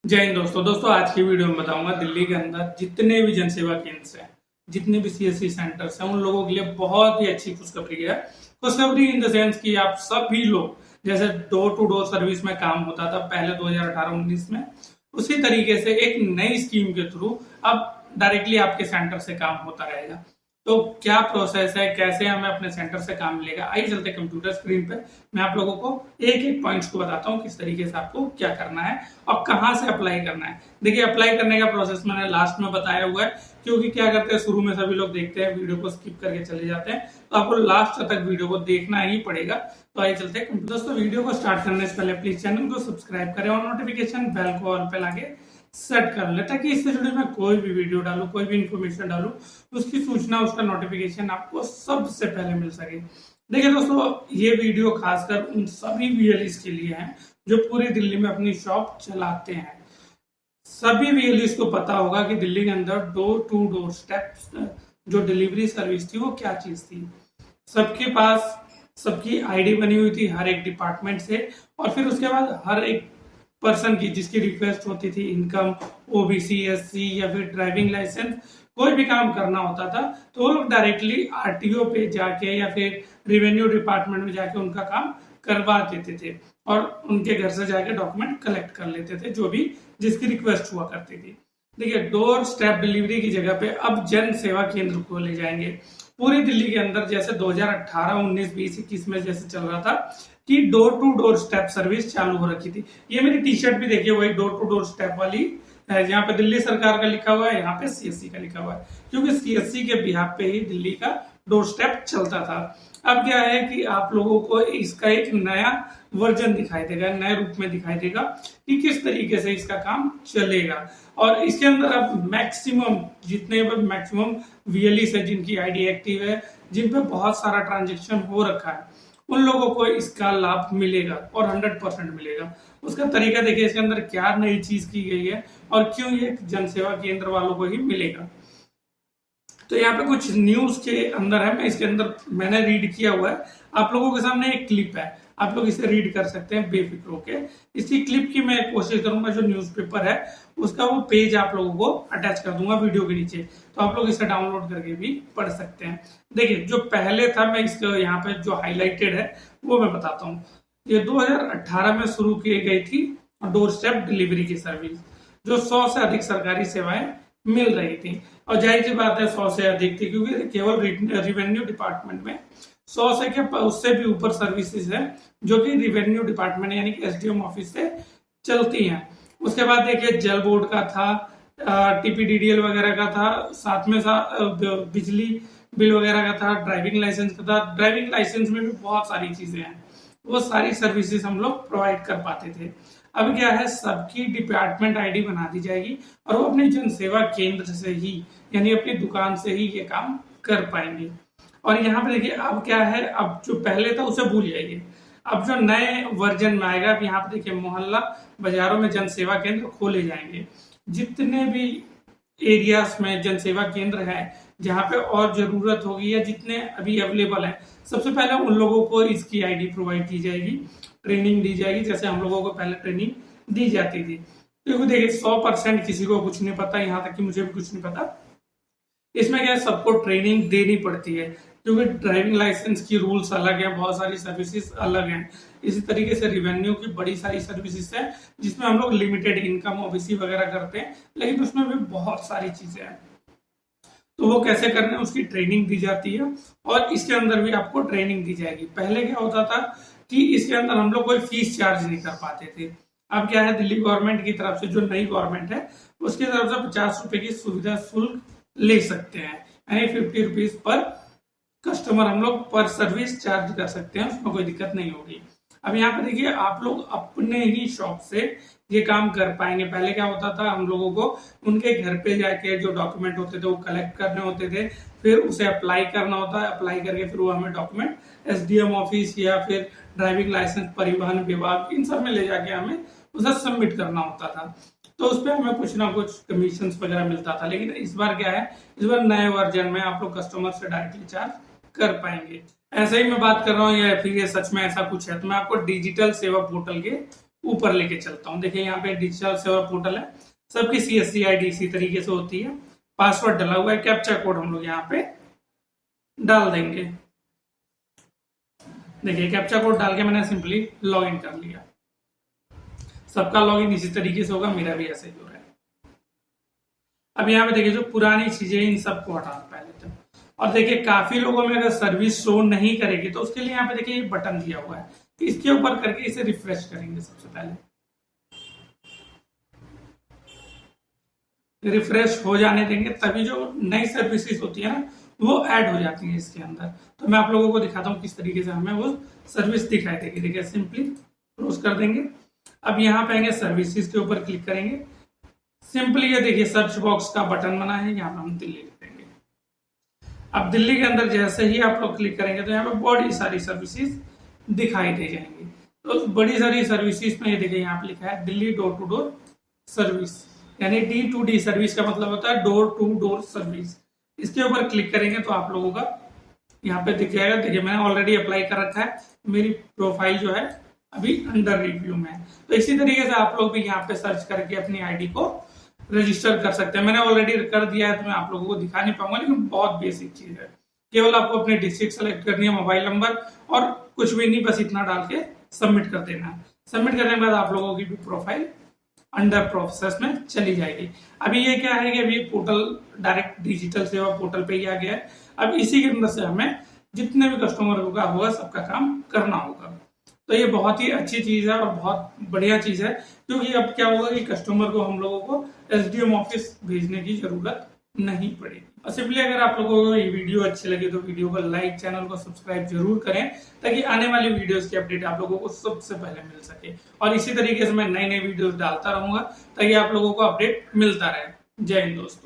जय हिंद दोस्तों आज की वीडियो में बताऊंगा दिल्ली के अंदर जितने भी जन सेवा केंद्र हैं, जितने भी सीएससी सेंटर्स हैं, उन लोगों के लिए बहुत ही अच्छी खुशखबरी है। खुशखबरी इन द सेंस कि आप सभी लोग जैसे डोर टू डोर सर्विस में काम होता था पहले 2018-19 में, उसी तरीके से एक नई स्कीम के थ्रू अब डायरेक्टली आपके सेंटर से काम होता रहेगा। तो क्या प्रोसेस है, कैसे हमें अपने सेंटर से काम मिलेगा, आइए चलते कंप्यूटर स्क्रीन पे। मैं आप लोगों को एक एक पॉइंट्स को बताता हूँ किस तरीके से आपको क्या करना है और कहाँ से अप्लाई करना है। देखिए, अप्लाई करने का प्रोसेस मैंने लास्ट में बताया हुआ है, क्योंकि क्या करते हैं शुरू में सभी लोग देखते हैं, वीडियो को स्किप करके चले जाते हैं, तो आपको लास्ट तक वीडियो को देखना ही पड़ेगा। तो आइए चलते हैं। दोस्तों, वीडियो को स्टार्ट करने से पहले प्लीज चैनल को सब्सक्राइब करें और नोटिफिकेशन बेल को ऑल पे लाके सेट कर ले, ताकि इससे जुड़ी मैं कोई भी वीडियो डालूं, कोई भी इंफॉर्मेशन डालूं, उसकी सूचना, उसका नोटिफिकेशन आपको सबसे पहले मिल सके। देखिए दोस्तों, ये वीडियो खासकर उन सभी वीएलईस के लिए है जो पूरी दिल्ली में अपनी शॉप चलाते हैं। सभी वीएलईस को पता होगा कि दिल्ली के अंदर डोर टू डोर स्टेप जो डिलीवरी सर्विस थी वो क्या चीज थी। सबके पास सबकी आईडी बनी हुई थी हर एक डिपार्टमेंट से, और फिर उसके बाद हर एक पर्सन की जिसकी रिक्वेस्ट होती थी, इनकम, ओबीसी, एससी या फिर ड्राइविंग लाइसेंस, कोई भी काम करना होता था तो वो लोग डायरेक्टली आरटीओ पे जाके या फिर रेवेन्यू डिपार्टमेंट में जाके उनका काम करवा देते थे और उनके घर से जाके डॉक्यूमेंट कलेक्ट कर लेते थे, जो भी जिसकी रिक्वेस्ट हुआ करती थी। देखिए, डोर स्टेप डिलीवरी की जगह पे अब जन सेवा केंद्र खोले जाएंगे पूरी दिल्ली के अंदर। जैसे 2018, 19, 20, 21 में जैसे चल रहा था कि door to door step service चालू हो रखी थी। ये मेरी टी शर्ट भी देखिए वही डोर टू डोर स्टेप वाली है, यहाँ पे दिल्ली सरकार का लिखा हुआ है, यहाँ पे सीएससी का लिखा हुआ है, क्योंकि सीएससी के बिहाफ पे ही दिल्ली का डोर स्टेप चलता था। अब क्या है कि आप लोगों को इसका एक नया वर्जन दिखाई देगा, नए रूप में दिखाई देगा कि किस तरीके से इसका काम चलेगा। और इसके अंदर अब मैक्सिमम जितने भी मैक्सिमम वीएलईस है जिनकी आईडी एक्टिव है, जिन पे बहुत सारा ट्रांजेक्शन हो रखा है, उन लोगों को इसका लाभ मिलेगा और 100% मिलेगा। उसका तरीका देखिए, इसके अंदर क्या नई चीज की गई है और क्यों ये जन सेवा केंद्र वालों को ही मिलेगा। तो यहाँ पे कुछ न्यूज के अंदर है, मैं इसके अंदर मैंने रीड किया हुआ है, आप लोगों के सामने एक क्लिप है, आप लोग इसे रीड कर सकते हैं बेफिक्र होके। इसी क्लिप की मैं कोशिश करूंगा, जो न्यूज़पेपर है उसका वो पेज आप लोगों को अटैच कर दूंगा वीडियो के नीचे, तो आप लोग इसे डाउनलोड करके भी पढ़ सकते हैं। देखिए, जो पहले था, मैं इसको यहाँ पे जो हाईलाइटेड है वो मैं बताता हूँ। ये 2018 में शुरू की गई थी डोर स्टेप डिलीवरी की सर्विस, जो 100 से अधिक सरकारी सेवाएं मिल रही थी। और जाहिर सी बात है 100 से अधिक थी, क्योंकि केवल रिवेन्यू डिपार्टमेंट में 100 से क्या उससे भी ऊपर सर्विसेज है जो कि रिवेन्यू डिपार्टमेंट यानी कि एसडीएम ऑफिस से चलती हैं। उसके बाद देखिए, जल बोर्ड का था, टीपीडीडीएल वगैरह का था, साथ में बिजली बिल वगैरह का था, ड्राइविंग लाइसेंस का था। ड्राइविंग लाइसेंस में भी बहुत सारी चीजें हैं, वो सारी सर्विसेज हम लोग प्रोवाइड कर पाते थे। अब क्या है, सबकी डिपार्टमेंट आईडी बना दी जाएगी और वो अपनी जन सेवा केंद्र से ही यानी अपनी दुकान से ही ये काम कर पाएंगे। और यहाँ पे देखिए, अब क्या है, अब जो पहले था उसे भूल जाइए, अब जो नए वर्जन में आएगा, अब यहाँ पे देखिए मोहल्ला बाजारों में जन सेवा केंद्र खोले जाएंगे। जितने भी एरियाज में जन सेवा केंद्र है जहाँ पे और जरूरत होगी या जितने अभी अवेलेबल है, सबसे पहले उन लोगों को इसकी आईडी प्रोवाइड की जाएगी, ट्रेनिंग दी जाएगी, जैसे हम लोगों को पहले ट्रेनिंग दी जाती थी। क्योंकि देखिए 100% किसी को कुछ नहीं पता, यहाँ तक कि मुझे भी कुछ नहीं पता। इसमें क्या है, सबको ट्रेनिंग देनी पड़ती है, क्योंकि ड्राइविंग लाइसेंस की रूल्स अलग है, बहुत सारी सर्विसेज अलग हैं। इसी तरीके से रिवेन्यू की बड़ी सारी सर्विसेज है जिसमें हम लोग लिमिटेड इनकम, ओबीसी वगैरह करते हैं, लेकिन उसमें भी बहुत सारी चीजें हैं। तो वो कैसे करना है उसकी ट्रेनिंग दी जाती है, और इसके अंदर भी आपको ट्रेनिंग दी जाएगी। पहले क्या होता था कि इसके अंदर हम लोग कोई फीस चार्ज नहीं कर पाते थे। अब क्या है, दिल्ली गवर्नमेंट की तरफ से, जो नई गवर्नमेंट है उसकी तरफ से 50 रुपए की सुविधा शुल्क ले सकते हैं, यानी 50 रुपीज पर कस्टमर हम लोग पर सर्विस चार्ज कर सकते हैं, उसमें कोई दिक्कत नहीं होगी। अब यहाँ पे देखिए, आप लोग अपने ही शॉप से ये काम कर पाएंगे। पहले क्या होता था, हम लोगों को उनके घर पे जाके जो डॉक्यूमेंट होते थे वो कलेक्ट करने होते थे, फिर उसे अप्लाई करना होता है, अप्लाई करके फिर वो हमें डॉक्यूमेंट एसडीएम ऑफिस या फिर ड्राइविंग लाइसेंस परिवहन विभाग, इन सब में ले जाके हमें उसे सबमिट करना होता था। तो उस पर हमें कुछ ना कुछ कमीशन वगैरह मिलता था। लेकिन इस बार क्या है, इस बार नए वर्जन में आप लोग कस्टमर से डायरेक्टली चार्ज कर पाएंगे। ऐसे ही मैं बात कर रहा हूँ या फिर ये सच में ऐसा कुछ है, तो मैं आपको डिजिटल सेवा पोर्टल के ऊपर लेके चलता हूँ। देखिए यहाँ पे डिजिटल सेवा पोर्टल है, सबकी CSC ID इसी तरीके से होती है। पासवर्ड डला हुआ है, कैप्चा कोड हम लोग यहाँ पे डाल देंगे। देखिए कैप्चा कोड डाल के मैंने सिंपली लॉगिन कर लिया। सबका लॉगिन इसी तरीके से होगा, मेरा भी ऐसे ही हो रहा है। अब यहाँ पे देखिए जो पुरानी चीजें इन सबको हटा पहले तो, और देखिए काफी लोगों में अगर सर्विस शो नहीं करेगी तो उसके लिए यहाँ पे देखिए ये बटन दिया हुआ है, इसके ऊपर करके इसे रिफ्रेश करेंगे। सबसे पहले रिफ्रेश हो जाने देंगे, तभी जो नई सर्विसेज होती है ना वो ऐड हो जाती है इसके अंदर। तो मैं आप लोगों को दिखाता हूँ किस तरीके से हमें वो सर्विस दिखाई देगी। देखिए सिंपली क्लोज कर देंगे। अब यहाँ पे आएंगे सर्विसेज के ऊपर क्लिक करेंगे। सिंपली ये देखिए सर्च बॉक्स का बटन बना है, यहाँ पे हम दिल्ली लिखेंगे। अब दिल्ली के अंदर जैसे ही आप लोग क्लिक करेंगे तो यहाँ पे बड़ी सारी सर्विसेज दिखाई दे जाएंगी। तो बड़ी सारी सर्विसेज में ये देखिए यहाँ पे लिखा है Delhi door to door service, यानी D2D सर्विस का मतलब होता है डोर टू डोर सर्विस। इसके ऊपर क्लिक करेंगे तो आप लोगों का यहाँ पे दिख जाएगा। देखिए मैंने ऑलरेडी अप्लाई कर रखा है, मेरी प्रोफाइल जो है अभी अंडर रिव्यू में है। तो इसी तरीके से आप लोग भी यहाँ पे सर्च करके अपनी आईडी को रजिस्टर कर सकते हैं। मैंने ऑलरेडी कर दिया है तो मैं आप लोगों को दिखा नहीं पाऊंगा, लेकिन बहुत बेसिक चीज है। केवल आपको अपनी डिस्ट्रिक्ट सेलेक्ट करनी है, मोबाइल नंबर और कुछ भी नहीं, बस इतना डाल के सबमिट कर देना है। सबमिट करने के बाद आप लोगों की भी प्रोफाइल अंडर प्रोसेस में चली जाएगी। अभी ये क्या है कि अभी पोर्टल डायरेक्ट डिजिटल सेवा पोर्टल पे ही आ गया है। अब इसी के अंदर से हमें जितने भी कस्टमर का होगा सबका काम करना होगा। तो ये बहुत ही अच्छी चीज है और बहुत बढ़िया चीज है, क्योंकि अब क्या होगा कि कस्टमर को हम लोगों को SDM ऑफिस भेजने की जरूरत नहीं पड़ेगी। और सिंपली अगर आप लोगों को ये वीडियो अच्छी लगे तो वीडियो को लाइक, चैनल को सब्सक्राइब जरूर करें, ताकि आने वाली वीडियोस की अपडेट आप लोगों को सबसे पहले मिल सके। और इसी तरीके से मैं नई नई वीडियोस डालता रहूंगा ताकि आप लोगों को अपडेट मिलता रहे। जय हिंद दोस्तों।